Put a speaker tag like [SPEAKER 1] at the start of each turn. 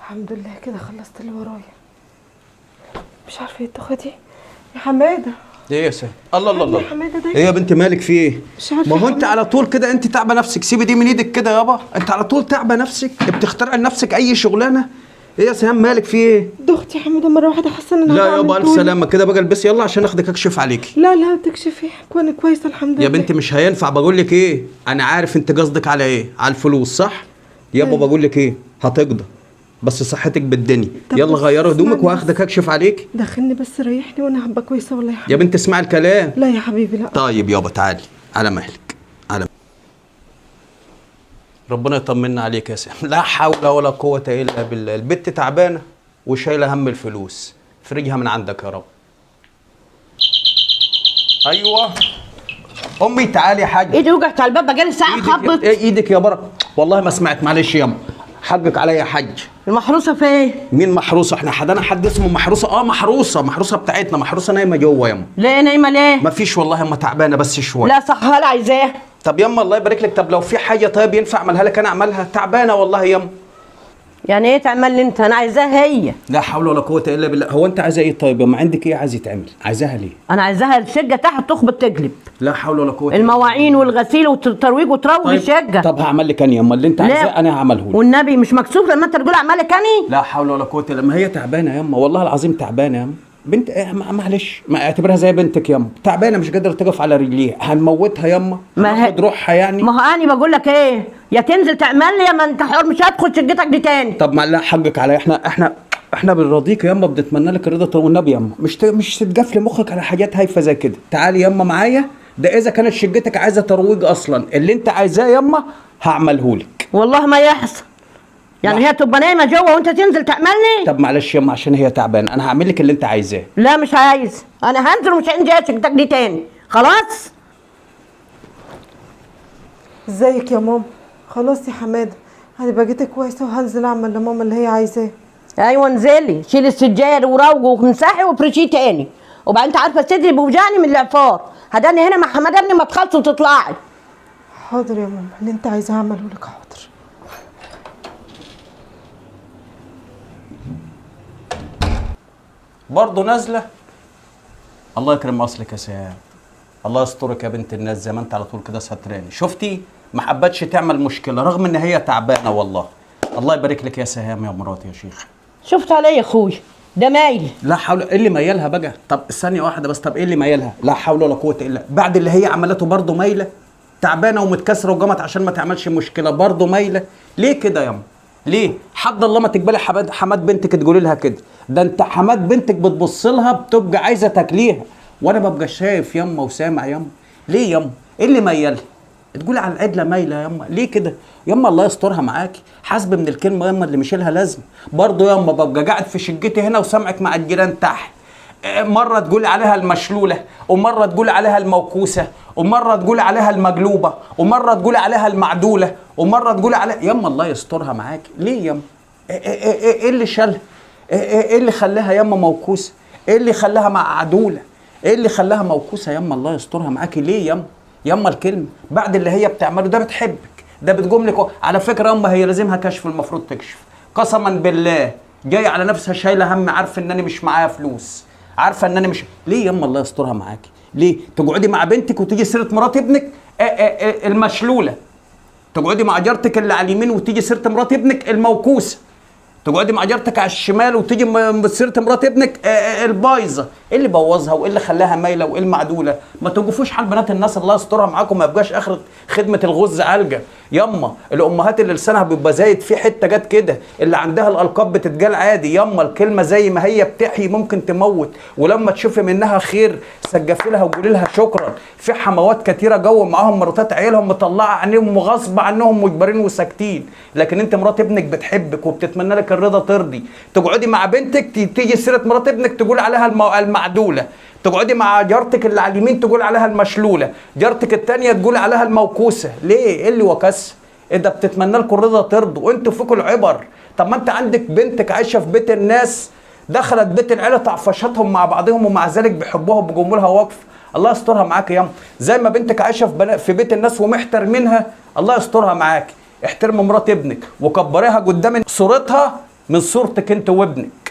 [SPEAKER 1] الحمد لله كده خلصت اللي ورايا. مش عارفه ايه التخه دي يا حماده.
[SPEAKER 2] ايه يا سيدي؟ الله الله الله.
[SPEAKER 1] يا حماده ده
[SPEAKER 2] ايه يا بنت مالك في ايه؟
[SPEAKER 1] مش عارفه.
[SPEAKER 2] ما هو انت على طول كده انت تعبه نفسك، سيبي دي من ايدك كده يابا، انت على طول تعبه نفسك، بتخترع لنفسك اي شغلانه. ايه يا سهام مالك في ايه؟
[SPEAKER 1] دختي يا حماده مره واحده حاسه ان انا
[SPEAKER 2] لا يابا الف سلامه كده بقى، البسي يلا عشان اخدك اكشف عليكي.
[SPEAKER 1] لا لا تكشفي وانا كويسه الحمد لله.
[SPEAKER 2] يا بنتي مش هينفع، بقول لك ايه، انا عارف انت قصدك على ايه، على الفلوس صح؟ يابا بقول لك ايه، هتقضى بس صحتك بالدنيا. يلا غيري هدومك واخدك اكشف عليك.
[SPEAKER 1] دخلني بس ريحني وانا هبقى كويسه والله يا حبيبي.
[SPEAKER 2] يا بنت اسمعي الكلام.
[SPEAKER 1] لا يا حبيبي لا.
[SPEAKER 2] طيب يابا تعالي على مهلك، على ربنا يطمنا عليك يا سام. لا حول ولا قوة إلا بالله، البت تعبانة وشايلة هم الفلوس، فرجها من عندك يا رب. أيوه أمي تعالي يا حاج.
[SPEAKER 3] ايدي وجعت على الباب بقالي ساعة خبط.
[SPEAKER 2] إيدك يا بركة، والله ما سمعت، معلش ياما، حقك عليا يا حاج.
[SPEAKER 3] المحروسة فين؟
[SPEAKER 2] مين محروسة؟ احنا حدانا حد اسمه محروسة؟ محروسة بتاعتنا، محروسة نايمة جوه ياما.
[SPEAKER 3] ليه نايمة ليه؟
[SPEAKER 2] مفيش والله ياما، تعبانة بس شوية.
[SPEAKER 3] لا صحها لها عايزاه.
[SPEAKER 2] طب ياما الله يبارك لك، طب لو في حاجه طيب ينفع اعملها لك انا اعملها، تعبانه والله ياما.
[SPEAKER 3] يعني ايه تعمل لي انت؟ انا عايزاها هي.
[SPEAKER 2] لا حول ولا قوه الا بالله. هو انت عايزه ايه طيب ياما؟ عندك ايه عايز يتعمل؟ عايزاها ليه؟
[SPEAKER 3] انا عايزاها الشقه تحت تخبط تقلب.
[SPEAKER 2] لا حول ولا قوه.
[SPEAKER 3] المواعين والغسيل والترويج وتروج
[SPEAKER 2] طيب.
[SPEAKER 3] الشقه.
[SPEAKER 2] طب هعمل لك انا ياما اللي انت عايزاه، انا هعمله لك.
[SPEAKER 3] والنبي مش مكسوف لما انت تقول اعمل لك اني؟
[SPEAKER 2] لا حول ولا قوه الا، ما هي تعبانه ياما والله العظيم، تعبانه ياما بنت. معلش ما اعتبرها زي بنتك ياما، تعبانه مش قادره تقف على رجليها، هنموتها ياما، هناخد روحها يعني.
[SPEAKER 3] ما هو انا بقول لك ايه، يا تنزل تعمل لي يا ما انت حر، مش هدخل شقتك دي تاني.
[SPEAKER 2] طب ما لا حقك عليا، احنا بنرضيك ياما، بنتمنى لك الرضا والنبي ياما، مش تتقفل مخك على حاجات هايفه زي كده. تعالي ياما معايا، ده اذا كانت شقتك عايزه ترويج اصلا، اللي انت عايزاه ياما هعمله لك.
[SPEAKER 3] والله ما يحصل. يعني هي تبقى نايمه جوه وانت تنزل تعمل لي؟
[SPEAKER 2] طب معلش ياما عشان هي تعبانه، انا هعمل لك اللي انت عايزاه.
[SPEAKER 3] لا مش عايز، انا هنزل ومش هنجي شقتك دي تاني، خلاص؟
[SPEAKER 1] ازيك يا ماما؟ خلاص يا حماده انا بقيت كويسه وهنزل اعمل لماما اللي هي عايزاه.
[SPEAKER 3] ايوه انزلي شيلي السجاد وروجي ومسحي وافرشيه تاني، وبعدين انت عارفه صدري بيوجعني من الاعفار، هداني هنا مع حماده ابني ما تخلصي وتطلعي.
[SPEAKER 1] حاضر يا ماما، اللي انت عايزاه اعمله لك. حاضر.
[SPEAKER 2] برضه نازله؟ الله يكرم اصلك يا سهام، الله يسترك يا بنت الناس، زي ما انت على طول كده ستراني. شفتي ما حبتش تعمل مشكله رغم ان هي تعبانه والله. الله يبارك لك يا سهام يا مراتي يا شيخ.
[SPEAKER 3] شفت عليا يا اخويا ده مايل.
[SPEAKER 2] لا حول، ايه اللي ميلها بقى؟ طب ثانيه واحده بس، طب ايه اللي ميلها؟ لا حول ولا قوه الا بعد اللي هي عملته برضه مايله، تعبانه ومتكسره وجمت عشان ما تعملش مشكله برضه مايله. ليه كده ياما؟ ليه؟ حد الله ما تقبلي حماد بنتك تقولي لها كده، ده انت حماد بنتك بتبص لها بتبقى عايزه تاكليها، وانا ببقى شايف ياما وسامع ياما. ليه ياما؟ ايه اللي ميلها؟ تقولي على العدله مايله ياما، ليه كده؟ ياما الله يسترها معاكي، حاسبه من الكلمه ياما اللي مش لها لازمه. برضه ياما ببقى قاعد في شقتي هنا وسامعك مع الجيران تحت، مره تقولي عليها المشلوله، ومره تقولي عليها الموكوسه، ومره تقولي عليها المقلوبه، ومره تقولي عليها المعدوله، ومره تقولي عليها ياما الله يسترها معاكي. ليه ياما؟ ايه اللي شالها؟ ايه اللي خلاها ياما موكوسه؟ ايه اللي خلاها معدوله؟ ايه اللي خلاها موكوسه ياما الله يسترها معاكي؟ ليه ياما؟ ياما الكلمه بعد اللي هي بتعمله ده بتحبك، ده بتقوم لك. على فكره ياما هي لازمها كشف، المفروض تكشف قسما بالله، جايه على نفسها شايله هم، عارفه ان انا مش معايا فلوس، عارفه ان انا مش. ليه ياما الله يسترها معاكي؟ ليه تقعدي مع بنتك وتيجي سيره مرات ابنك المشلوله، تقعدي مع جارتك اللي على اليمين وتيجي سيره مرات ابنك الموكوسه، تقعدي مع جارتك على الشمال وتيجي سيره مرات ابنك البايظه. ايه اللي بوظها وايه اللي خلاها مايله وايه المعدوله؟ ما توقفوش حال بنات الناس الله يسترها معاكم، ما يبقاش اخر خدمه الغز علقه. ياما الامهات اللي لسانها بيبقى زايد في حته جت كده، اللي عندها الالقاب بتتقال عادي. ياما الكلمه زي ما هي بتحيي ممكن تموت، ولما تشوفي منها خير سجفي لها وقولي لها شكرا. في حموات كتيره جو معاهم مراتات عيالهم مطلعه عينيهم وغصب عنهم مجبرين وساكتين، لكن انت مرات ابنك بتحبك وبتتمنى لك الرضا ترضي. تقعدي مع بنتك تيجي سيره مرات ابنك تقول عليها المعدوله، تقعدي مع جارتك اللي على اليمين تقول عليها المشلوله، جارتك الثانيه تقول عليها الموكوسه. ليه؟ ايه اللي وكس؟ ايه ده؟ بتتمنى لكم الرضا ترضوا وانتوا فيكم العبر. طب ما انت عندك بنتك عايشه في بيت الناس، دخلت بيت العيله طعفشتهم مع بعضهم ومع ذلك بيحبوها وبيقوموا لها وقف. الله يسترها معاك ياما. زي ما بنتك عايشه في بيت الناس ومحترمينها، الله يسترها معاك. احترم مرات ابنك وكبريها قدام صورتها من صورتك انت وابنك.